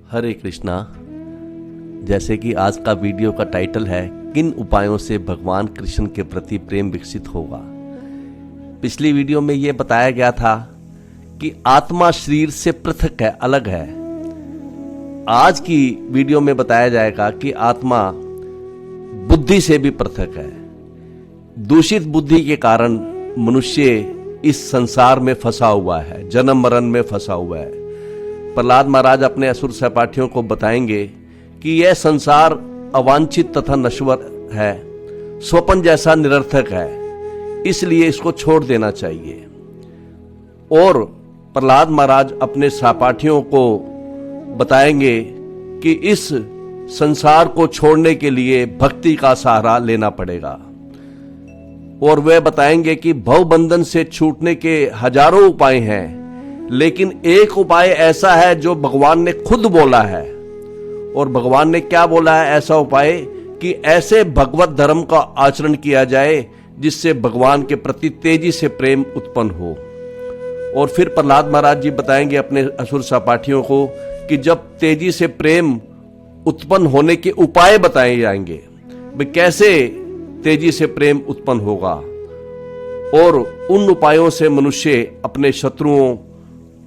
हरे कृष्णा। जैसे कि आज का वीडियो का टाइटल है, किन उपायों से भगवान कृष्ण के प्रति प्रेम विकसित होगा। पिछली वीडियो में यह बताया गया था कि आत्मा शरीर से पृथक है, अलग है। आज की वीडियो में बताया जाएगा कि आत्मा बुद्धि से भी पृथक है। दूषित बुद्धि के कारण मनुष्य इस संसार में फंसा हुआ है, जन्म मरण में फंसा हुआ है। प्रहलाद महाराज अपने असुर सहपाठियों को बताएंगे कि यह संसार अवांछित तथा नश्वर है, स्वप्न जैसा निरर्थक है, इसलिए इसको छोड़ देना चाहिए। और प्रहलाद महाराज अपने सहपाठियों को बताएंगे कि इस संसार को छोड़ने के लिए भक्ति का सहारा लेना पड़ेगा। और वे बताएंगे कि भवबंधन से छूटने के हजारों उपाय हैं, लेकिन एक उपाय ऐसा है जो भगवान ने खुद बोला है। और भगवान ने क्या बोला है ऐसा उपाय? कि ऐसे भगवत धर्म का आचरण किया जाए जिससे भगवान के प्रति तेजी से प्रेम उत्पन्न हो। और फिर प्रहलाद महाराज जी बताएंगे अपने असुर सहपाठियों को कि जब तेजी से प्रेम उत्पन्न होने के उपाय बताए जाएंगे, वे कैसे तेजी से प्रेम उत्पन्न होगा। और उन उपायों से मनुष्य अपने शत्रुओं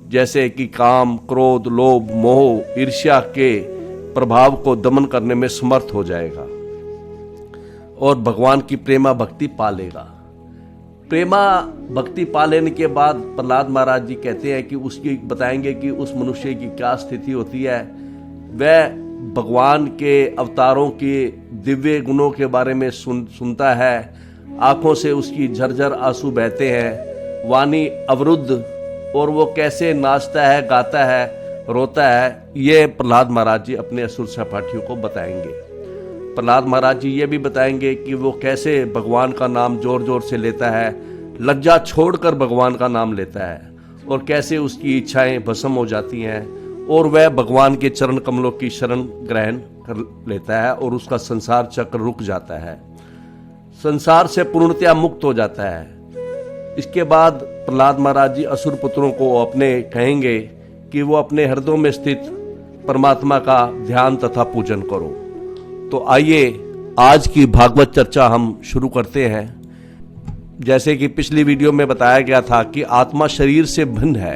जैसे कि काम, क्रोध, लोभ, मोह, ईर्ष्या के प्रभाव को दमन करने में समर्थ हो जाएगा और भगवान की प्रेमा भक्ति पा लेगा। प्रेमा भक्ति पा लेने के बाद प्रहलाद महाराज जी कहते हैं कि उसकी बताएंगे कि उस मनुष्य की क्या स्थिति होती है। वह भगवान के अवतारों के दिव्य गुणों के बारे में सुनता है, आंखों से उसकी झरझर आंसू बहते हैं, वाणी अवरुद्ध, और वो कैसे नाचता है, गाता है, रोता है। ये प्रहलाद महाराज जी अपने असुर सहपाठियों को बताएंगे। प्रहलाद महाराज जी ये भी बताएंगे कि वो कैसे भगवान का नाम जोर जोर से लेता है, लज्जा छोड़कर भगवान का नाम लेता है, और कैसे उसकी इच्छाएं भस्म हो जाती हैं और वह भगवान के चरण कमलों की शरण ग्रहण कर लेता है और उसका संसार चक्र रुक जाता है, संसार से पूर्णतया मुक्त हो जाता है। इसके बाद प्रहलाद महाराज जी असुर पुत्रों को अपने कहेंगे कि वो अपने हृदयों में स्थित परमात्मा का ध्यान तथा पूजन करो। तो आइए आज की भागवत चर्चा हम शुरू करते हैं। जैसे कि पिछली वीडियो में बताया गया था कि आत्मा शरीर से भिन्न है,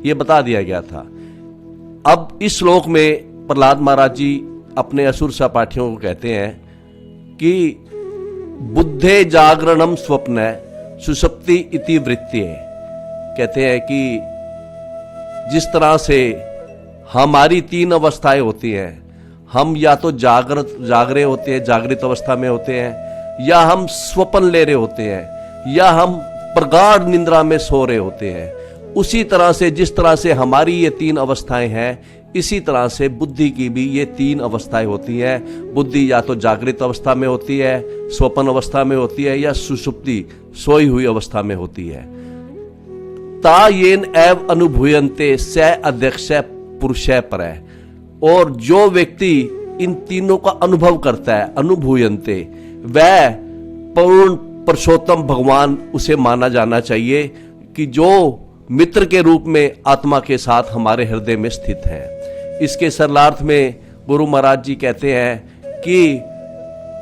ये बता दिया गया था। अब इस श्लोक में प्रहलाद महाराज जी अपने असुर सहपाठियों को कहते हैं कि बुद्धे जागरणम स्वप्न सुषुप्ति इति वृत्ति। कहते हैं कि जिस तरह से हमारी तीन अवस्थाएं होती हैं, हम या तो जाग रहे होते हैं, जागृत अवस्था में होते हैं, या हम स्वप्न ले रहे होते हैं, या हम प्रगाढ़ निद्रा में सो रहे होते हैं। उसी तरह से जिस तरह से हमारी ये तीन अवस्थाएं हैं, इसी तरह से बुद्धि की भी ये तीन अवस्थाएं होती हैं। बुद्धि या तो जागृत अवस्था में होती है, स्वप्न अवस्था में होती है, या सुषुप्ति सोई हुई अवस्था में होती है। ता येन एव अनुभूयन्ते स अध्यक्ष पुरुष परः। और जो व्यक्ति इन तीनों का अनुभव करता है, अनुभूयन्ते, वह पूर्ण पुरुषोत्तम भगवान उसे माना जाना चाहिए कि जो मित्र के रूप में आत्मा के साथ हमारे हृदय में स्थित है। इसके सरलार्थ में गुरु महाराज जी कहते हैं कि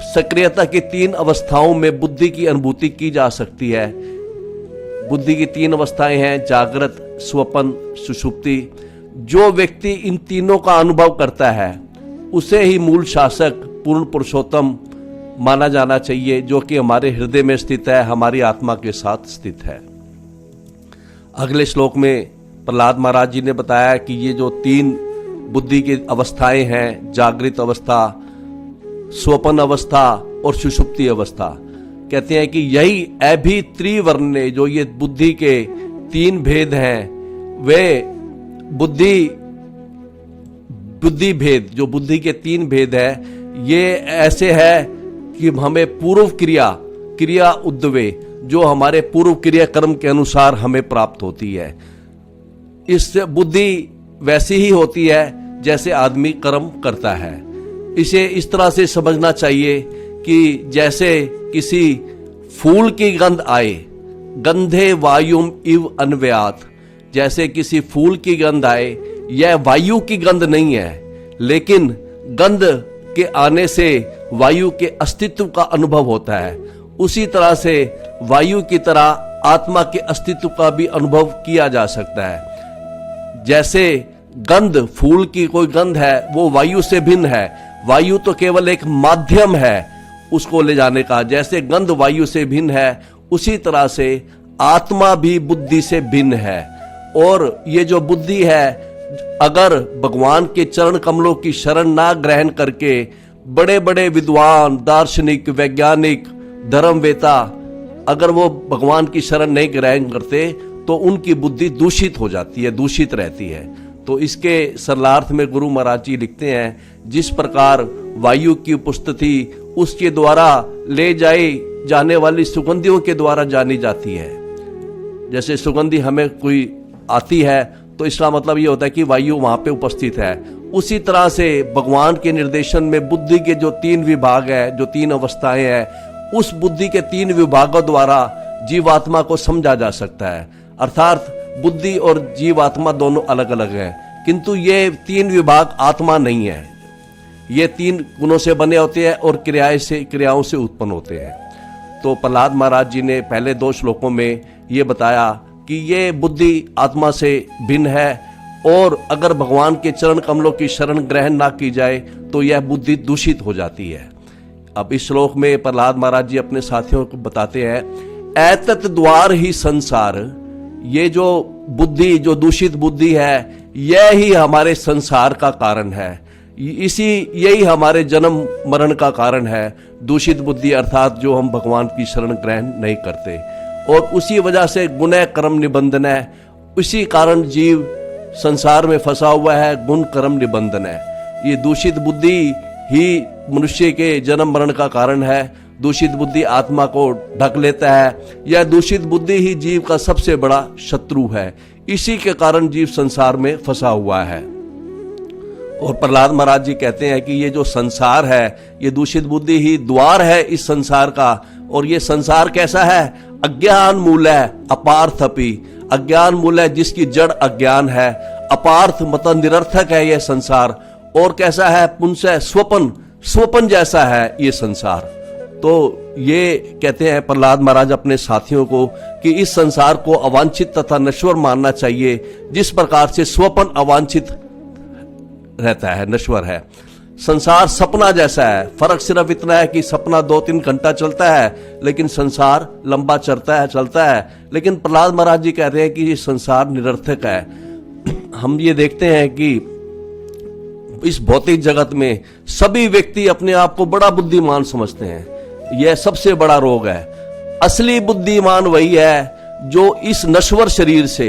सक्रियता की तीन अवस्थाओं में बुद्धि की अनुभूति की जा सकती है। बुद्धि की तीन अवस्थाएं हैं, जागृत, स्वप्न, सुषुप्ति। जो व्यक्ति इन तीनों का अनुभव करता है उसे ही मूल शासक, पूर्ण पुरुषोत्तम माना जाना चाहिए, जो कि हमारे हृदय में स्थित है, हमारी आत्मा के साथ स्थित है। अगले श्लोक में प्रहलाद महाराज जी ने बताया कि ये जो तीन बुद्धि की अवस्थाएं हैं, जागृत अवस्था, स्वप्न अवस्था और सुषुप्ति अवस्था, कहते हैं कि यही अभी त्रिवर्णे, जो ये बुद्धि के तीन भेद हैं, वे बुद्धि भेद, जो बुद्धि के तीन भेद है, ये ऐसे है कि हमें पूर्व क्रिया उद्दवे, जो हमारे पूर्व क्रिया कर्म के अनुसार हमें प्राप्त होती है। इससे बुद्धि वैसी ही होती है जैसे आदमी कर्म करता है। इसे इस तरह से समझना चाहिए कि जैसे किसी फूल की गंध आए, गंधे वायुम इव अन्वयात, जैसे किसी फूल की गंध आए यह वायु की गंध नहीं है, लेकिन गंध के आने से वायु के अस्तित्व का अनुभव होता है। उसी तरह से वायु की तरह आत्मा के अस्तित्व का भी अनुभव किया जा सकता है। जैसे गंध, फूल की कोई गंध है, वो वायु से भिन्न है। वायु तो केवल एक माध्यम है उसको ले जाने का। जैसे गंध वायु से भिन्न है, उसी तरह से आत्मा भी बुद्धि से भिन्न है। और ये जो बुद्धि है, अगर भगवान के चरण कमलों की शरण ना ग्रहण करके बड़े बड़े विद्वान, दार्शनिक, वैज्ञानिक, धर्मवेता अगर वो भगवान की शरण नहीं ग्रहण करते तो उनकी बुद्धि दूषित हो जाती है, दूषित रहती है। तो इसके सरलार्थ में गुरु महाराज जी लिखते हैं, जिस प्रकार वायु की उपस्थिति उसके द्वारा ले जाई जाने वाली सुगंधियों के द्वारा जानी जाती है। जैसे सुगंधी हमें कोई आती है तो इसका मतलब ये होता है कि वायु वहां पे उपस्थित है। उसी तरह से भगवान के निर्देशन में बुद्धि के जो 3 विभाग है, जो 3 अवस्थाएं हैं, उस बुद्धि के 3 विभागों द्वारा जीवात्मा को समझा जा सकता है। अर्थात बुद्धि और जीवात्मा दोनों अलग अलग हैं, किंतु ये 3 विभाग आत्मा नहीं है। ये 3 गुणों से बने होते हैं और क्रियाओं से उत्पन्न होते हैं। तो प्रहलाद महाराज जी ने पहले 2 श्लोकों में ये बताया कि ये बुद्धि आत्मा से भिन्न है, और अगर भगवान के चरण कमलों की शरण ग्रहण ना की जाए तो यह बुद्धि दूषित हो जाती है। अब इस श्लोक में प्रहलाद महाराज जी अपने साथियों को बताते हैं, ऐतत द्वार ही संसार, ये जो बुद्धि, जो दूषित बुद्धि है, यह ही हमारे संसार का कारण है। यही हमारे जन्म मरण का कारण है, दूषित बुद्धि, अर्थात जो हम भगवान की शरण ग्रहण नहीं करते। और उसी वजह से गुण कर्म निबंधन है, उसी कारण जीव संसार में फंसा हुआ है, गुण कर्म निबंधन है। ये दूषित बुद्धि ही मनुष्य के जन्म मरण का कारण है। दूषित बुद्धि आत्मा को ढक लेता है। यह दूषित बुद्धि ही जीव का सबसे बड़ा शत्रु है। इसी के कारण जीव संसार में फंसा हुआ है। और प्रहलाद महाराज जी कहते हैं कि ये जो संसार है, ये दूषित बुद्धि ही द्वार है इस संसार का। और ये संसार कैसा है? अज्ञान मूल है, अपार्थ अपि। अज्ञान मूल है, जिसकी जड़ अज्ञान है। अपार्थ मतलब निरर्थक है यह संसार। और कैसा है? पुंसः स्वपन जैसा है ये संसार। तो ये कहते हैं प्रहलाद महाराज अपने साथियों को कि इस संसार को अवांछित तथा नश्वर मानना चाहिए, जिस प्रकार से स्वपन अवांछित रहता है, नश्वर है। संसार सपना जैसा है, फर्क सिर्फ इतना है कि सपना 2-3 घंटा चलता है, लेकिन संसार लंबा चलता है। लेकिन प्रहलाद महाराज जी कहते हैं कि ये संसार निरर्थक है। हम ये देखते हैं कि इस भौतिक जगत में सभी व्यक्ति अपने आप को बड़ा बुद्धिमान समझते हैं। यह सबसे बड़ा रोग है। असली बुद्धिमान वही है जो इस नश्वर शरीर से,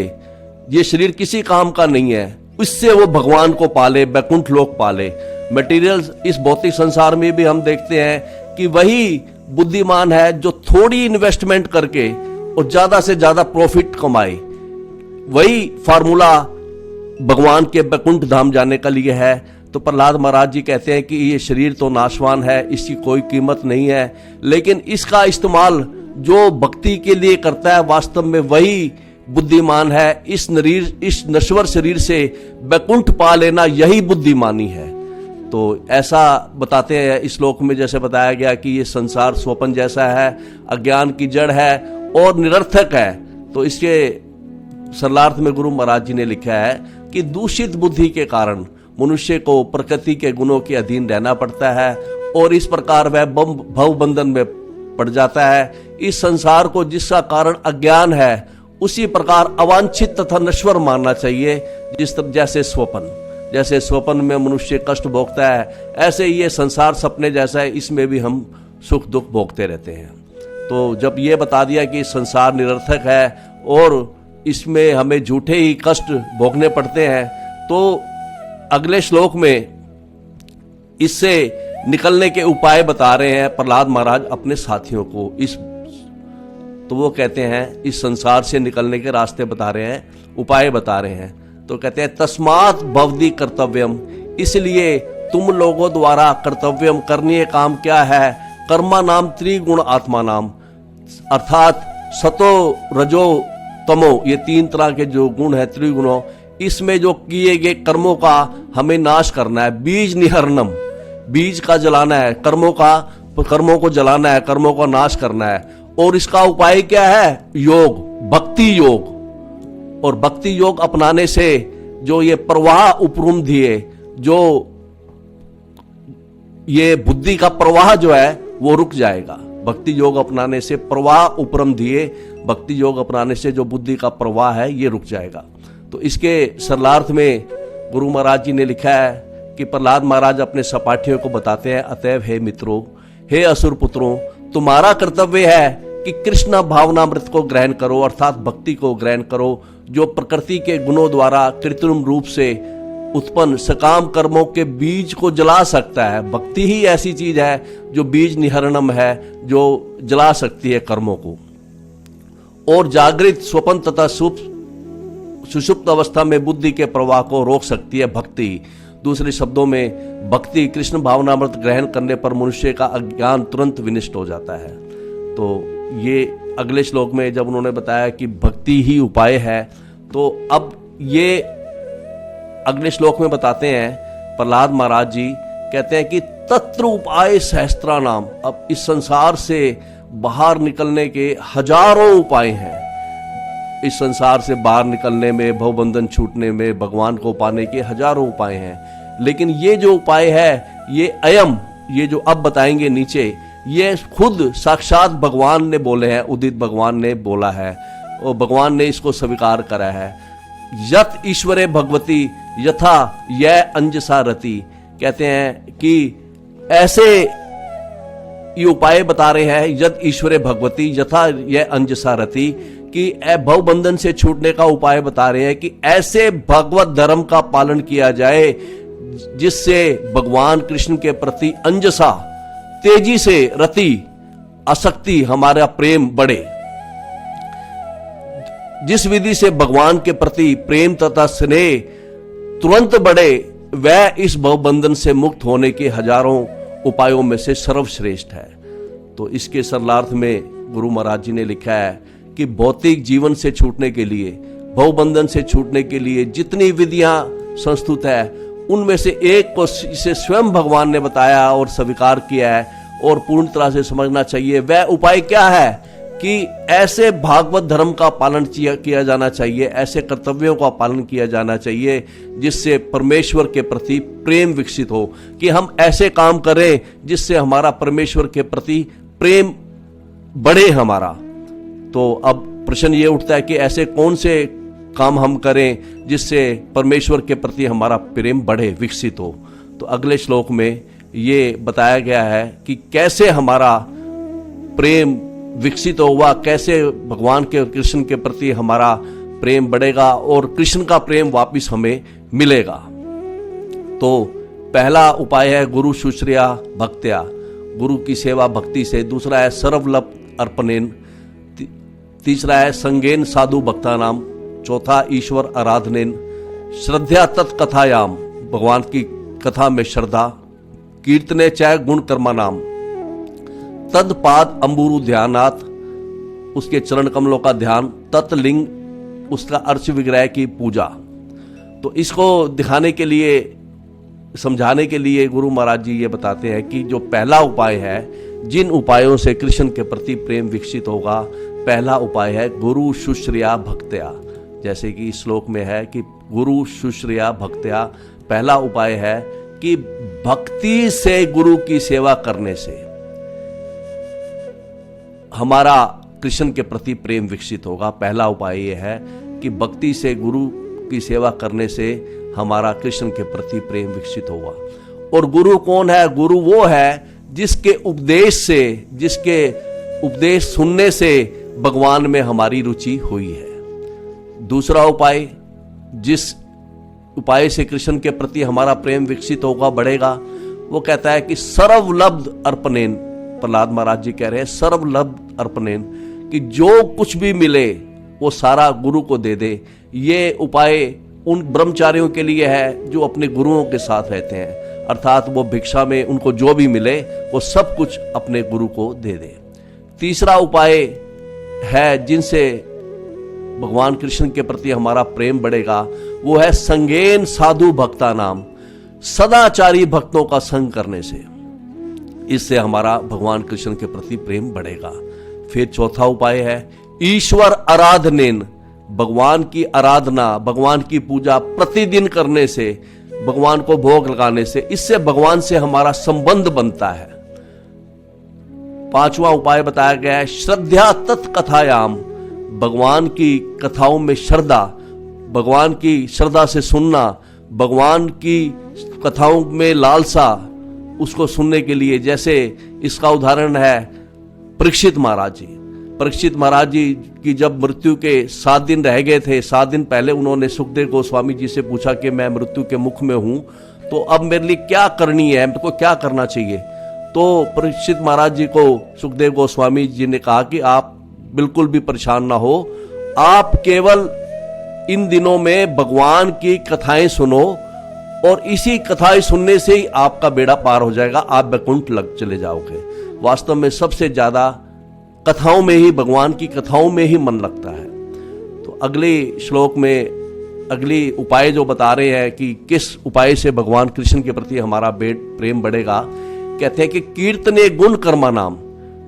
ये शरीर किसी काम का नहीं है, इससे वो भगवान को पाले, बैकुंठ लोक पाले। मटेरियल्स इस भौतिक संसार में भी हम देखते हैं कि वही बुद्धिमान है जो थोड़ी इन्वेस्टमेंट करके और ज्यादा से ज्यादा प्रॉफिट कमाए। वही फार्मूला भगवान के बैकुंठ धाम जाने का लिए है। तो प्रहलाद महाराज जी कहते हैं कि ये शरीर तो नाशवान है, इसकी कोई कीमत नहीं है, लेकिन इसका इस्तेमाल जो भक्ति के लिए करता है, वास्तव में वही बुद्धिमान है। इस नश्वर शरीर से बैकुंठ पा लेना, यही बुद्धिमानी है। तो ऐसा बताते हैं इस श्लोक में, जैसे बताया गया कि ये संसार स्वपन जैसा है, अज्ञान की जड़ है और निरर्थक है। तो इसके सरलार्थ में गुरु महाराज जी ने लिखा है कि दूषित बुद्धि के कारण मनुष्य को प्रकृति के गुणों के अधीन रहना पड़ता है और इस प्रकार वह भव बंधन में पड़ जाता है। इस संसार को जिसका कारण अज्ञान है, उसी प्रकार अवांछित तथा नश्वर मानना चाहिए। जैसे स्वप्न में मनुष्य कष्ट भोगता है, ऐसे ही ये संसार सपने जैसा है, इसमें भी हम सुख दुख भोगते रहते हैं। तो जब ये बता दिया कि संसार निरर्थक है और इसमें हमें झूठे ही कष्ट भोगने पड़ते हैं, तो अगले श्लोक में इससे निकलने के उपाय बता रहे हैं प्रहलाद महाराज अपने साथियों को। तो वो कहते हैं इस संसार से निकलने के रास्ते बता रहे हैं, उपाय बता रहे हैं। तो कहते हैं तस्मात् भवति कर्तव्यम, इसलिए तुम लोगों द्वारा कर्तव्यम, करनीय काम क्या है? कर्मा नाम त्रिगुण आत्मा नाम, अर्थात सतो रजो तमो, ये 3 तरह के जो गुण है त्रिगुणों, इसमें जो किए गए कर्मों का हमें नाश करना है। बीज निहरणम, बीज का जलाना है, कर्मों को जलाना है, कर्मों का नाश करना है। और इसका उपाय क्या है? योग, भक्ति योग। और भक्ति योग अपनाने से जो ये प्रवाह उपरुम दिए, जो ये बुद्धि का प्रवाह जो है वो रुक जाएगा। भक्ति योग अपनाने से प्रवाह उपरम दिए, भक्ति योग अपनाने से जो बुद्धि का प्रवाह है ये रुक जाएगा। तो इसके सरलार्थ में गुरु महाराज जी ने लिखा है कि प्रहलाद महाराज अपने सपाठियों को बताते हैं, अतएव हे मित्रों, हे असुर पुत्रों, तुम्हारा कर्तव्य है कि कृष्ण भावनामृत को ग्रहण करो, अर्थात भक्ति को ग्रहण करो, जो प्रकृति के गुणों द्वारा कृत्रिम रूप से उत्पन्न सकाम कर्मों के बीज को जला सकता है। भक्ति ही ऐसी चीज है जो बीज निहरणम है, जो जला सकती है कर्मों को। और जागृत, स्वपन तथा सुषुप्त अवस्था में बुद्धि के प्रवाह को रोक सकती है भक्ति। दूसरे शब्दों में भक्ति, कृष्ण भावनामृत ग्रहण करने पर मनुष्य का अज्ञान तुरंत विनष्ट हो जाता है। तो ये अगले श्लोक में जब उन्होंने बताया कि भक्ति ही उपाय है, तो अब ये अगले श्लोक में बताते हैं प्रहलाद महाराज जी, कहते हैं कि तत्र उपाय सहस्त्रा नाम। अब इस संसार से बाहर निकलने के हजारों उपाय हैं। इस संसार से बाहर निकलने में, भवबंधन छूटने में, भगवान को पाने के हजारों उपाय हैं। लेकिन ये जो उपाय है, ये अयम, ये जो अब बताएंगे नीचे, ये खुद साक्षात भगवान ने बोले हैं, उदित भगवान ने बोला है और भगवान ने इसको स्वीकार करा है। यत ईश्वरे भगवती यथा यह अंजसा रति। कहते हैं कि ऐसे ये उपाय बता रहे हैं, यद ईश्वरे भगवती यथा यह अंजसा रति, कि भव बंधन से छूटने का उपाय बता रहे हैं कि ऐसे भगवत धर्म का पालन किया जाए जिससे भगवान कृष्ण के प्रति अंजसा, तेजी से, रति, आसक्ति, हमारा प्रेम बढ़े। जिस विधि से भगवान के प्रति प्रेम तथा स्नेह तुरंत बढ़े, वह इस भवबंधन से मुक्त होने के हजारों उपायों में से सर्वश्रेष्ठ है। तो इसके सरलार्थ में गुरु महाराज जी ने लिखा है कि भौतिक जीवन से छूटने के लिए, भवबंधन से छूटने के लिए जितनी विधियां संस्तुत है, उनमें से एक को इसे स्वयं भगवान ने बताया और स्वीकार किया है और पूर्ण तरह से समझना चाहिए। वह उपाय क्या है कि ऐसे भागवत धर्म का पालन किया जाना चाहिए, ऐसे कर्तव्यों का पालन किया जाना चाहिए जिससे परमेश्वर के प्रति प्रेम विकसित हो, कि हम ऐसे काम करें जिससे हमारा परमेश्वर के प्रति प्रेम बढ़े हमारा। तो अब प्रश्न ये उठता है कि ऐसे कौन से काम हम करें जिससे परमेश्वर के प्रति हमारा प्रेम बढ़े, विकसित हो। तो अगले श्लोक में ये बताया गया है कि कैसे हमारा प्रेम विकसित होगा, कैसे भगवान के, कृष्ण के प्रति हमारा प्रेम बढ़ेगा और कृष्ण का प्रेम वापिस हमें मिलेगा। तो पहला उपाय है गुरु शुश्रिया भक्त्या, गुरु की सेवा भक्ति से। दूसरा है सर्वलभ अर्पणेन। तीसरा है संगेन साधु भक्ता नाम। चौथा ईश्वर आराधनेन। श्रद्धा तत्कथायाम, भगवान की कथा में श्रद्धा। कीर्तने चाय गुण कर्मा नाम। तदपाद अंबुरु ध्यानात, उसके चरण कमलों का ध्यान। तत्लिंग, उसका अर्च विग्रह की पूजा। तो इसको दिखाने के लिए, समझाने के लिए गुरु महाराज जी ये बताते हैं कि जो पहला उपाय है, जिन उपायों से कृष्ण के प्रति प्रेम विकसित होगा, पहला उपाय है गुरु शुश्रिया भक्त्या। जैसे कि इस श्लोक में है कि गुरु शुश्रिया भक्त्या, पहला उपाय है कि भक्ति से गुरु की सेवा करने से हमारा कृष्ण के प्रति प्रेम विकसित होगा। पहला उपाय यह है कि भक्ति से गुरु की सेवा करने से हमारा कृष्ण के प्रति प्रेम विकसित होगा। और गुरु कौन है? गुरु वो है जिसके उपदेश से, जिसके उपदेश सुनने से भगवान में हमारी रुचि हुई है। दूसरा उपाय, जिस उपाय से कृष्ण के प्रति हमारा प्रेम विकसित होगा, बढ़ेगा, वो कहता है कि सर्वलब्ध अर्पणेन। प्रहलाद महाराज जी कह रहे हैं सर्वलब्ध अर्पणेन, कि जो कुछ भी मिले वो सारा गुरु को दे दे। ये उपाय उन ब्रह्मचारियों के लिए है जो अपने गुरुओं के साथ रहते हैं, अर्थात वो भिक्षा में उनको जो भी मिले वो सब कुछ अपने गुरु को दे दे। तीसरा उपाय है जिनसे भगवान कृष्ण के प्रति हमारा प्रेम बढ़ेगा, वो है संगेन साधु भक्ता नाम, सदाचारी भक्तों का संग करने से। इससे हमारा भगवान कृष्ण के प्रति प्रेम बढ़ेगा। फिर चौथा उपाय है ईश्वर आराधनेन, भगवान की आराधना, भगवान की पूजा प्रतिदिन करने से, भगवान को भोग लगाने से, इससे भगवान से हमारा संबंध बनता है। पांचवा उपाय बताया गया है श्रद्धा तत्कथायाम, भगवान की कथाओं में श्रद्धा, भगवान की श्रद्धा से सुनना, भगवान की कथाओं में लालसा, उसको सुनने के लिए। जैसे इसका उदाहरण है परीक्षित महाराज जी। परीक्षित महाराज जी की जब मृत्यु के 7 दिन रह गए थे, 7 दिन पहले उन्होंने सुखदेव गोस्वामी जी से पूछा कि मैं मृत्यु के मुख में हूं, तो अब मेरे लिए क्या करनी है, मेरे को क्या करना चाहिए। तो परीक्षित महाराज जी को सुखदेव गोस्वामी जी ने कहा कि आप बिल्कुल भी परेशान ना हो, आप केवल इन दिनों में भगवान की कथाएं सुनो और इसी कथाएं सुनने से ही आपका बेड़ा पार हो जाएगा, आप वैकुंठ लग चले जाओगे। वास्तव में सबसे ज्यादा कथाओं में ही, भगवान की कथाओं में ही मन लगता है। तो अगले श्लोक में अगली उपाय जो बता रहे हैं कि किस उपाय से भगवान कृष्ण के प्रति हमारा प्रेम बढ़ेगा, कहते हैं कि कीर्तने गुण कर्मा नाम,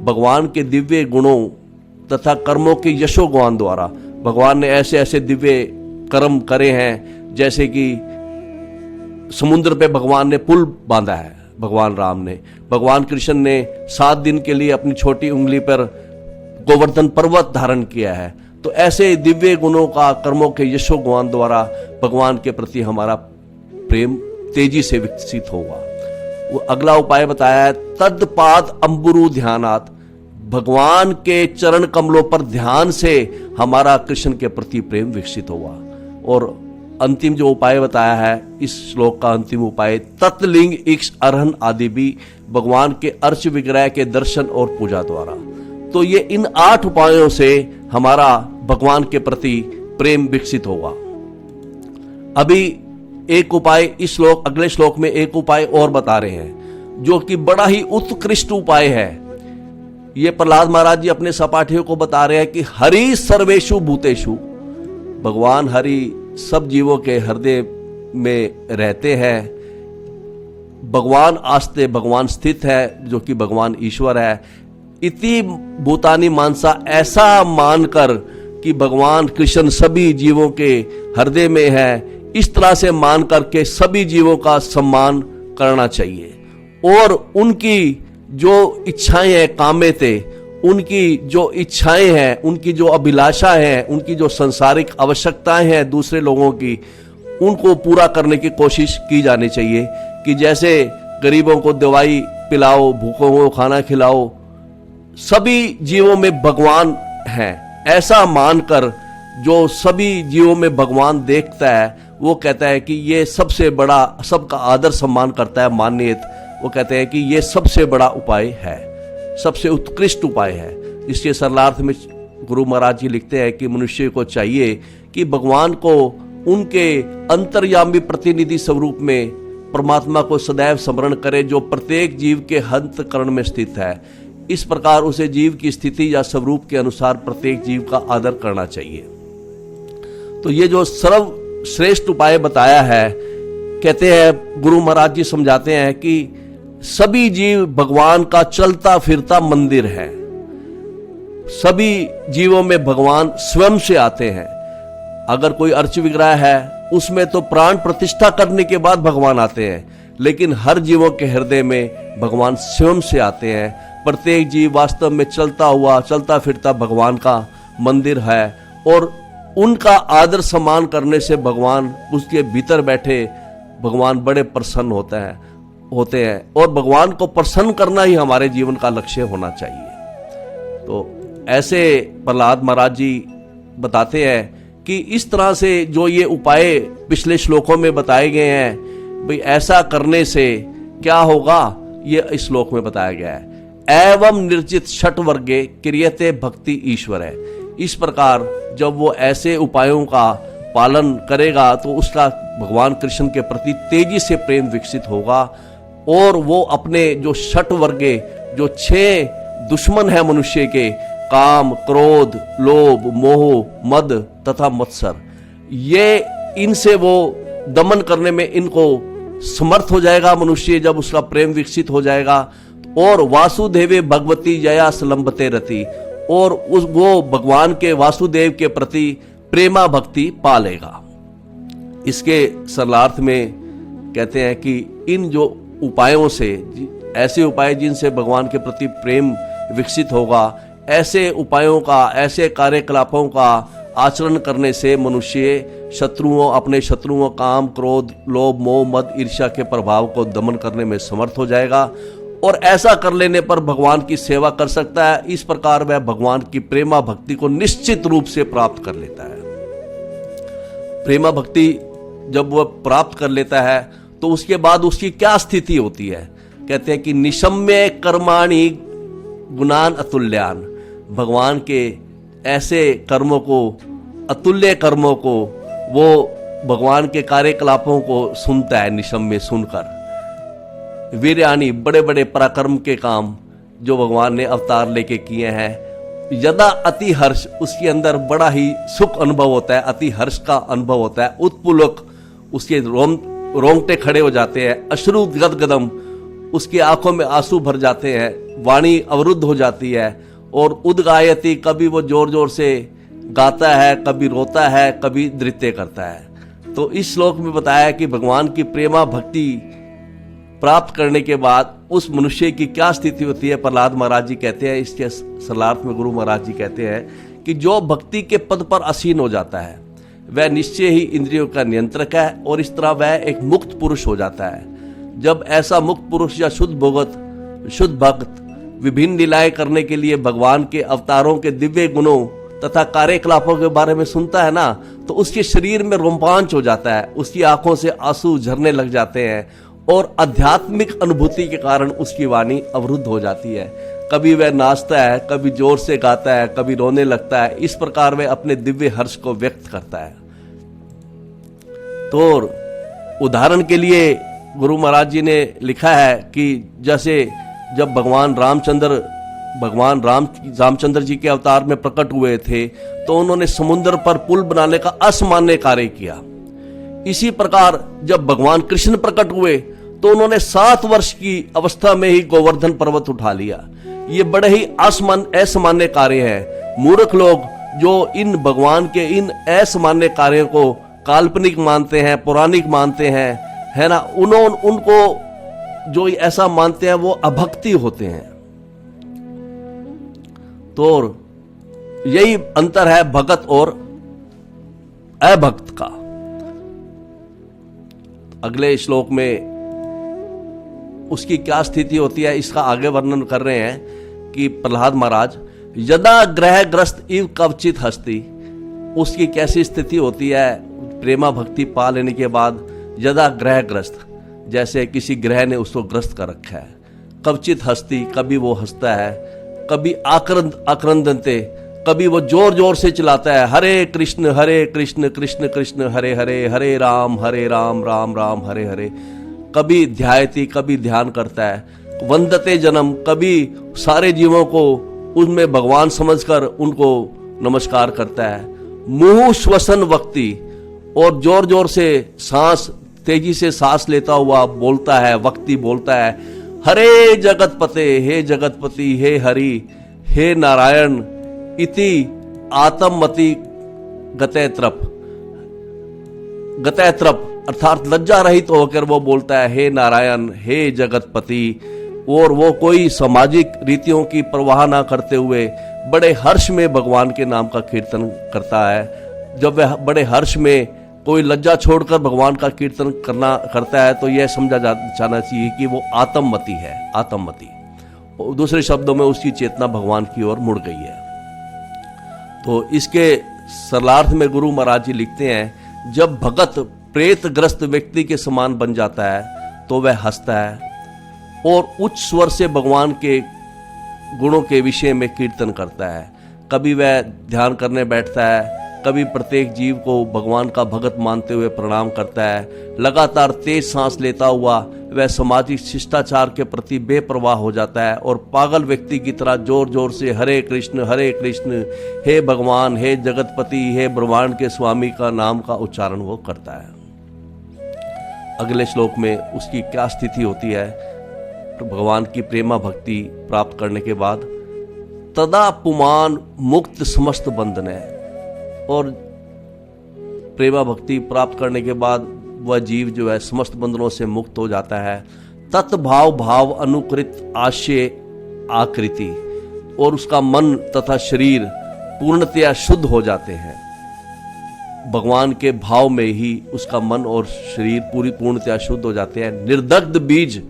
भगवान के दिव्य गुणों तथा कर्मों के यशोगान द्वारा। भगवान ने ऐसे ऐसे दिव्य कर्म करे हैं, जैसे कि समुद्र पे भगवान ने पुल बांधा है, भगवान राम ने। भगवान कृष्ण ने 7 दिन के लिए अपनी छोटी उंगली पर गोवर्धन पर्वत धारण किया है। तो ऐसे दिव्य गुणों का, कर्मों के यशोगान द्वारा भगवान के प्रति हमारा प्रेम तेजी से विकसित होगा। वो अगला उपाय बताया है तदपाद अंबुरु ध्यानात, भगवान के चरण कमलों पर ध्यान से हमारा कृष्ण के प्रति प्रेम विकसित होगा। और अंतिम जो उपाय बताया है इस श्लोक का अंतिम उपाय तत्लिंग इक्ष अरहन आदि भी, भगवान के अर्च विग्रह के दर्शन और पूजा द्वारा। तो ये इन 8 उपायों से हमारा भगवान के प्रति प्रेम विकसित होगा। अभी एक उपाय इस श्लोक, अगले श्लोक में एक उपाय और बता रहे हैं जो कि बड़ा ही उत्कृष्ट उपाय है। ये प्रहलाद महाराज जी अपने सपाठियों को बता रहे हैं कि हरि सर्वेषु भूतेषु, भगवान हरि सब जीवों के हृदय में रहते हैं। भगवान आस्ते, भगवान स्थित है, जो कि भगवान ईश्वर है। इति भूतानि मानसा, ऐसा मानकर कि भगवान कृष्ण सभी जीवों के हृदय में है, इस तरह से मान करके सभी जीवों का सम्मान करना चाहिए। और उनकी जो इच्छाएं हैं कामेते, उनकी जो इच्छाएं हैं, उनकी जो अभिलाषा है, उनकी जो सांसारिक आवश्यकताएं हैं दूसरे लोगों की, उनको पूरा करने की कोशिश की जानी चाहिए। कि जैसे गरीबों को दवाई पिलाओ, भूखों को खाना खिलाओ, सभी जीवों में भगवान है, ऐसा मानकर जो सभी जीवों में भगवान देखता है, वो कहता है कि ये सबसे बड़ा, सबका आदर सम्मान करता है, मान्यत। वो कहते हैं कि ये सबसे बड़ा उपाय है, सबसे उत्कृष्ट उपाय है। इसके सरलार्थ में गुरु महाराज जी लिखते हैं कि मनुष्य को चाहिए कि भगवान को उनके अंतर्यामी प्रतिनिधि स्वरूप में परमात्मा को सदैव स्मरण करे, जो प्रत्येक जीव के अंतःकरण में स्थित है। इस प्रकार उसे जीव की स्थिति या स्वरूप के अनुसार प्रत्येक जीव का आदर करना चाहिए। तो ये जो सर्वश्रेष्ठ उपाय बताया है, कहते हैं गुरु महाराज जी समझाते हैं कि सभी जीव भगवान का चलता फिरता मंदिर है। सभी जीवों में भगवान स्वयं से आते हैं। अगर कोई अर्च विग्रह है, उसमें तो प्राण प्रतिष्ठा करने के बाद भगवान आते हैं, लेकिन हर जीवों के हृदय में भगवान स्वयं से आते हैं। प्रत्येक जीव वास्तव में चलता हुआ, चलता फिरता भगवान का मंदिर है, और उनका आदर सम्मान करने से भगवान, उसके भीतर बैठे भगवान बड़े प्रसन्न होते हैं। और भगवान को प्रसन्न करना ही हमारे जीवन का लक्ष्य होना चाहिए। तो ऐसे प्रहलाद महाराज जी बताते हैं कि इस तरह से जो ये उपाय पिछले श्लोकों में बताए गए हैं, भाई ऐसा करने से क्या होगा, ये इस श्लोक में बताया गया है। एवं निर्जित षट वर्गे क्रियते भक्ति ईश्वर है। इस प्रकार जब वो ऐसे उपायों का पालन करेगा तो उसका भगवान कृष्ण के प्रति तेजी से प्रेम विकसित होगा, और वो अपने जो षट वर्गे, जो 6 दुश्मन है मनुष्य के, काम, क्रोध, लोभ, मोह, मद तथा मत्सर, ये इनसे वो दमन करने में इनको समर्थ हो जाएगा मनुष्य, जब उसका प्रेम विकसित हो जाएगा। और वासुदेवे भगवती जया सलंबते रति, और वो भगवान के वासुदेव के प्रति प्रेमा भक्ति पा लेगा। इसके सरलार्थ में कहते हैं कि इन जो उपायों से, ऐसे उपाय जिनसे भगवान के प्रति प्रेम विकसित होगा, ऐसे उपायों का, ऐसे कार्यकलापों का आचरण करने से मनुष्य शत्रुओं, अपने शत्रुओं काम, क्रोध, लोभ, मोह, मद, ईर्ष्या के प्रभाव को दमन करने में समर्थ हो जाएगा। और ऐसा कर लेने पर भगवान की सेवा कर सकता है। इस प्रकार वह भगवान की प्रेमा भक्ति को निश्चित रूप से प्राप्त कर लेता है। प्रेमा भक्ति जब वह प्राप्त कर लेता है तो उसके बाद उसकी क्या स्थिति होती है? कहते हैं कि निशम्य कर्माणि गुणान अतुल्यान, भगवान के ऐसे कर्मों को, अतुल्य कर्मों को, वो भगवान के कार्यकलापों को सुनता है, निशम्य सुनकर। वीर्यानि, बड़े बड़े पराक्रम के काम जो भगवान ने अवतार लेके किए हैं। यदा अति हर्ष, उसके अंदर बड़ा ही सुख अनुभव होता है, अति हर्ष का अनुभव होता है। उत्पुलक, उसके रोंगटे खड़े हो जाते हैं। अश्रु गदगदम, उसकी आंखों में आंसू भर जाते हैं। वाणी अवरुद्ध हो जाती है। और उद्गायति, कभी वो जोर जोर से गाता है, कभी रोता है, कभी नृत्य करता है। तो इस श्लोक में बताया कि भगवान की प्रेमा भक्ति प्राप्त करने के बाद उस मनुष्य की क्या स्थिति होती है। प्रहलाद महाराज जी कहते हैं, इसके सरलार्थ में गुरु महाराज जी कहते हैं कि जो भक्ति के पद पर आसीन हो जाता है वह निश्चय ही इंद्रियों का नियंत्रक है, और इस तरह वह एक मुक्त पुरुष हो जाता है। जब ऐसा मुक्त पुरुष या शुद्ध भक्त विभिन्न लीलाएं करने के लिए भगवान के अवतारों के दिव्य गुणों तथा कार्यकलापों के बारे में सुनता है ना, तो उसके शरीर में रोमांच हो जाता है, उसकी आंखों से आंसू झरने लग जाते हैं, और आध्यात्मिक अनुभूति के कारण उसकी वाणी अवरुद्ध हो जाती है। कभी वह नाचता है, कभी जोर से गाता है, कभी रोने लगता है। इस प्रकार वह अपने दिव्य हर्ष को व्यक्त करता है। तो उदाहरण के लिए गुरु महाराज जी ने लिखा है कि जैसे जब भगवान रामचंद्र जी के अवतार में प्रकट हुए थे तो उन्होंने समुद्र पर पुल बनाने का असामान्य कार्य किया। इसी प्रकार जब भगवान कृष्ण प्रकट हुए तो उन्होंने 7 वर्ष की अवस्था में ही गोवर्धन पर्वत उठा लिया। ये बड़े ही असामान्य कार्य है। मूर्ख लोग जो इन भगवान के इन असामान्य कार्यों को काल्पनिक मानते हैं, पौराणिक मानते हैं, है ना, उनको जो ऐसा मानते हैं वो अभक्ति होते हैं। तो यही अंतर है भगत और अभक्त का। अगले श्लोक में उसकी क्या स्थिति होती है इसका आगे वर्णन कर रहे हैं कि प्रहलाद महाराज, यदा ग्रहग्रस्त इव कवचित हस्ती, उसकी कैसी स्थिति होती है प्रेमा भक्ति पा लेने के बाद। यदा ग्रहग्रस्त, जैसे किसी ग्रह ने उसको ग्रस्त कर रखा है। कवचित हस्ती, कभी वो हंसता है, कभी आक्रंदनते, कभी वो जोर जोर से चिल्लाता है, हरे कृष्ण कृष्ण कृष्ण हरे हरे, हरे राम राम राम हरे हरे। कभी ध्यायति, कभी ध्यान करता है। वंदते जन्म, कभी सारे जीवों को उनमें भगवान समझकर उनको नमस्कार करता है। मुहुः श्वसन वक्ति, और जोर जोर से सांस, तेजी से सांस लेता हुआ बोलता है, वक्ति बोलता है, हरे जगतपते, हे जगतपति, हे हरि, हे नारायण इति आत्ममति गतैत्रप, अर्थात लज्जा रहित होकर वो बोलता है, हे नारायण, हे जगतपति। और वो कोई सामाजिक रीतियों की परवाह ना करते हुए बड़े हर्ष में भगवान के नाम का कीर्तन करता है। जब वह बड़े हर्ष में कोई लज्जा छोड़कर भगवान का कीर्तन करता है तो यह समझा जाना चाहिए कि वो आत्ममति है, आत्ममति। दूसरे शब्दों में उसकी चेतना भगवान की ओर मुड़ गई है। तो इसके सरलार्थ में गुरु महाराज जी लिखते हैं, जब भगत प्रेतग्रस्त व्यक्ति के समान बन जाता है तो वह हंसता है और उच्च स्वर से भगवान के गुणों के विषय में कीर्तन करता है। कभी वह ध्यान करने बैठता है, कभी प्रत्येक जीव को भगवान का भगत मानते हुए प्रणाम करता है। लगातार तेज सांस लेता हुआ वह सामाजिक शिष्टाचार के प्रति बेपरवाह हो जाता है और पागल व्यक्ति की तरह जोर जोर से हरे कृष्ण हे भगवान, हे जगतपति, हे ब्रह्मांड के स्वामी का नाम का उच्चारण वो करता है। अगले श्लोक में उसकी क्या स्थिति होती है? तो भगवान की प्रेमा भक्ति प्राप्त करने के बाद तदा पुमान मुक्त समस्त बंधन है, और प्रेमा भक्ति प्राप्त करने के बाद वह जीव जो है समस्त बंधनों से मुक्त हो जाता है। तत्भाव भाव अनुकृत आशय आकृति, और उसका मन तथा शरीर पूर्णतया शुद्ध हो जाते हैं। भगवान के भाव में ही उसका मन और शरीर पूर्णतया शुद्ध हो जाते हैं। निर्दग्ध बीज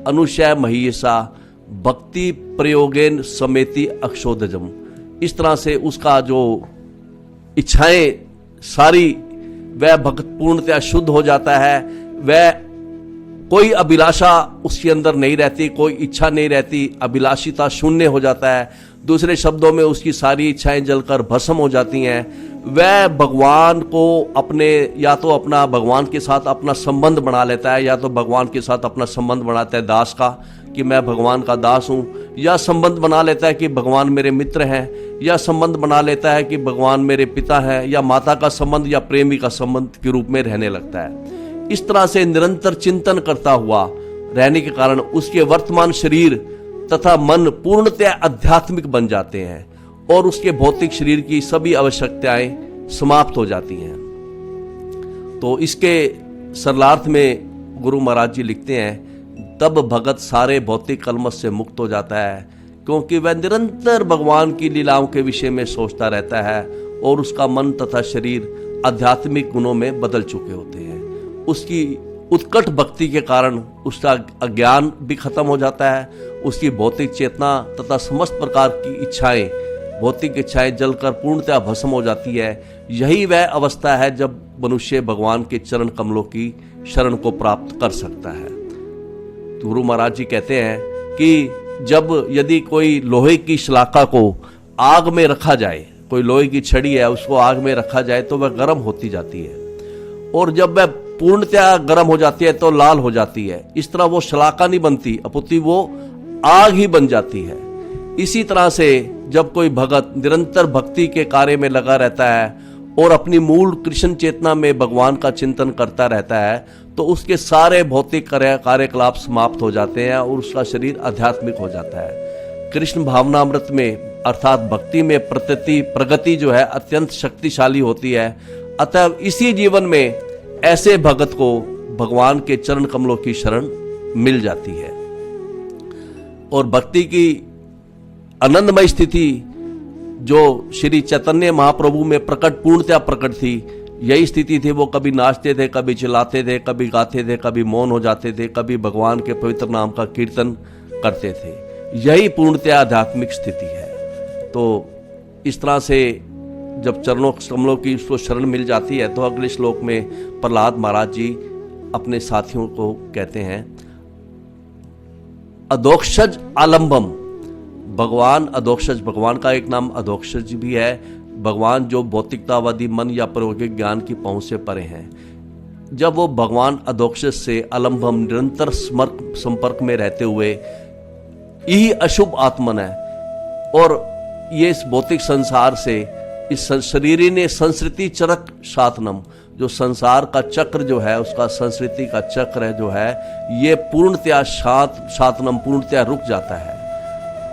अनुशय महिषा भक्ति प्रयोगेन समेति अक्षोदजम। इस तरह से उसका जो इच्छाएं सारी वह भक्त पूर्णतया शुद्ध हो जाता है। वह कोई अभिलाषा उसके अंदर नहीं रहती, कोई इच्छा नहीं रहती, अभिलाषिता शून्य हो जाता है। दूसरे शब्दों में उसकी सारी इच्छाएं जलकर भस्म हो जाती हैं। वह भगवान को अपने या तो अपना भगवान के साथ अपना संबंध बना लेता है, या तो भगवान के साथ अपना संबंध बनाता है दास का कि मैं भगवान का दास हूँ, या संबंध बना लेता है कि भगवान मेरे मित्र हैं, या संबंध बना लेता है कि भगवान मेरे पिता हैं, या माता का संबंध या प्रेमी का संबंध के रूप में रहने लगता है। इस तरह से निरंतर चिंतन करता हुआ रहने के कारण उसके वर्तमान शरीर तथा मन पूर्णतः आध्यात्मिक बन जाते हैं और उसके भौतिक शरीर की सभी आवश्यकताएं समाप्त हो जाती हैं। तो इसके सरलार्थ में गुरु महाराज जी लिखते हैं, तब भगत सारे भौतिक कलमश से मुक्त हो जाता है, क्योंकि वह निरंतर भगवान की लीलाओं के विषय में सोचता रहता है और उसका मन तथा शरीर आध्यात्मिक गुणों में बदल चुके होते हैं। उसकी उत्कट भक्ति के कारण उसका अज्ञान भी खत्म हो जाता है। उसकी भौतिक चेतना तथा समस्त प्रकार की इच्छाएं, भौतिक इच्छाएं जलकर पूर्णतः भस्म हो जाती है। यही वह अवस्था है जब मनुष्य भगवान के चरण कमलों की शरण को प्राप्त कर सकता है। तो गुरु महाराज जी कहते हैं कि जब यदि कोई लोहे की शलाका को आग में रखा जाए, कोई लोहे की छड़ी है उसको आग में रखा जाए तो वह गर्म होती जाती है, और जब वह पूर्णतया गर्म हो जाती है तो लाल हो जाती है। इस तरह वो शलाका नहीं बनती, अपितु वो आग ही बन जाती है। इसी तरह से जब कोई भगत निरंतर भक्ति के कार्य में लगा रहता है और अपनी मूल कृष्ण चेतना में भगवान का चिंतन करता रहता है, तो उसके सारे भौतिक कार्यकलाप समाप्त हो जाते हैं और उसका शरीर आध्यात्मिक हो जाता है। कृष्ण भावनामृत में अर्थात भक्ति में प्रगति जो है अत्यंत शक्तिशाली होती है। अतः इसी जीवन में ऐसे भगत को भगवान के चरण कमलों की शरण मिल जाती है और भक्ति की आनंदमय स्थिति जो श्री चैतन्य महाप्रभु में पूर्णतया प्रकट थी, यही स्थिति थी। वो कभी नाचते थे, कभी चिल्लाते थे, कभी गाते थे, कभी मौन हो जाते थे, कभी भगवान के पवित्र नाम का कीर्तन करते थे। यही पूर्णतया आध्यात्मिक स्थिति है। तो इस तरह से जब चरणों कमलों की उसको शरण मिल जाती है तो अगले श्लोक में प्रहलाद महाराज जी अपने साथियों को कहते हैं, अधोक्षज आलंबम। भगवान अधोक्षज, भगवान का एक नाम अधोक्षज भी है। भगवान जो भौतिकतावादी मन या प्रायोगिक ज्ञान की पहुंच से परे हैं। जब वो भगवान अधोक्षज से अलंबम निरंतर संपर्क में रहते हुए यही अशुभ आत्मन है और ये इस भौतिक संसार से इस शरीरी ने संस्कृति चरक शातनम, जो संसार का चक्र जो है उसका संस्कृति का चक्र जो है ये पूर्णतया शातनम पूर्णतया रुक जाता है।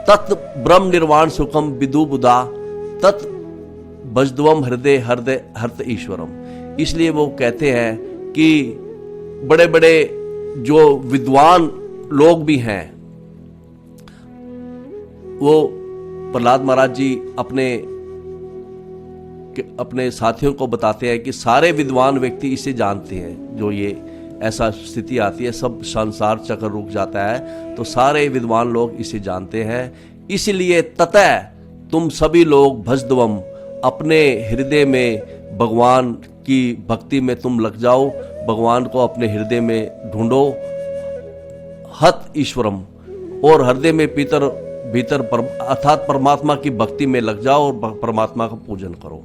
तत् ब्रह्म निर्वाण सुखम विदु बुधा तत् बजद्वम हृदय हर्त ईश्वरम। इसलिए वो कहते हैं कि बड़े बड़े जो विद्वान लोग भी हैं, वो प्रहलाद महाराज जी अपने साथियों को बताते हैं कि सारे विद्वान व्यक्ति इसे जानते हैं। जो ये ऐसा स्थिति आती है, सब संसार चक्र रुक जाता है, तो सारे विद्वान लोग इसे जानते हैं। इसलिए ततः तुम सभी लोग भजद्वम अपने हृदय में भगवान की भक्ति में तुम लग जाओ, भगवान को अपने हृदय में ढूंढो। हत ईश्वरम, और हृदय में भीतर अर्थात परमात्मा की भक्ति में लग जाओ और परमात्मा का पूजन करो।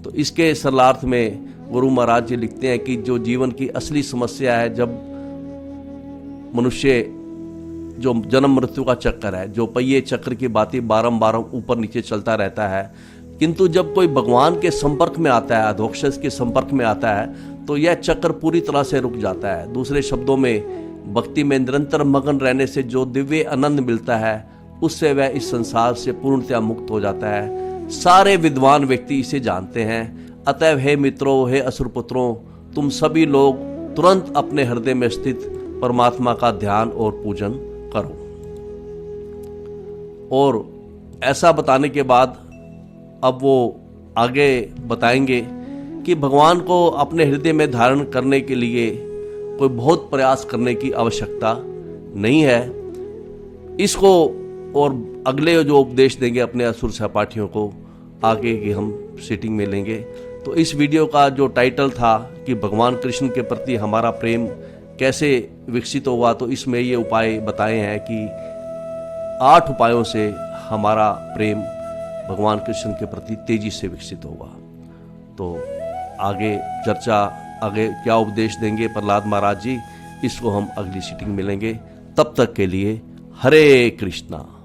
तो इसके सरलार्थ में गुरु महाराज जी लिखते हैं कि जो जीवन की असली समस्या है, जब मनुष्य जो जन्म मृत्यु का चक्कर है, जो पहिए चक्र की बातें बारंबार ऊपर नीचे चलता रहता है, किंतु जब कोई भगवान के संपर्क में आता है, अधोक्षज के संपर्क में आता है, तो यह चक्र पूरी तरह से रुक जाता है। दूसरे शब्दों में, भक्ति में निरंतर मगन रहने से जो दिव्य आनंद मिलता है, उससे वह इस संसार से पूर्णतया मुक्त हो जाता है। सारे विद्वान व्यक्ति इसे जानते हैं। अतएव हे मित्रों, हे असुर पुत्रों, तुम सभी लोग तुरंत अपने हृदय में स्थित परमात्मा का ध्यान और पूजन करो। और ऐसा बताने के बाद अब वो आगे बताएंगे कि भगवान को अपने हृदय में धारण करने के लिए कोई बहुत प्रयास करने की आवश्यकता नहीं है। इसको और अगले जो उपदेश देंगे अपने असुर सहपाठियों को, आगे की हम सीटिंग में लेंगे। तो इस वीडियो का जो टाइटल था कि भगवान कृष्ण के प्रति हमारा प्रेम कैसे विकसित होगा, तो इसमें ये उपाय बताए हैं कि 8 उपायों से हमारा प्रेम भगवान कृष्ण के प्रति तेजी से विकसित होगा। तो आगे चर्चा, आगे क्या उपदेश देंगे प्रहलाद महाराज जी, इसको हम अगली सीटिंग में लेंगे। तब तक के लिए हरे कृष्णा।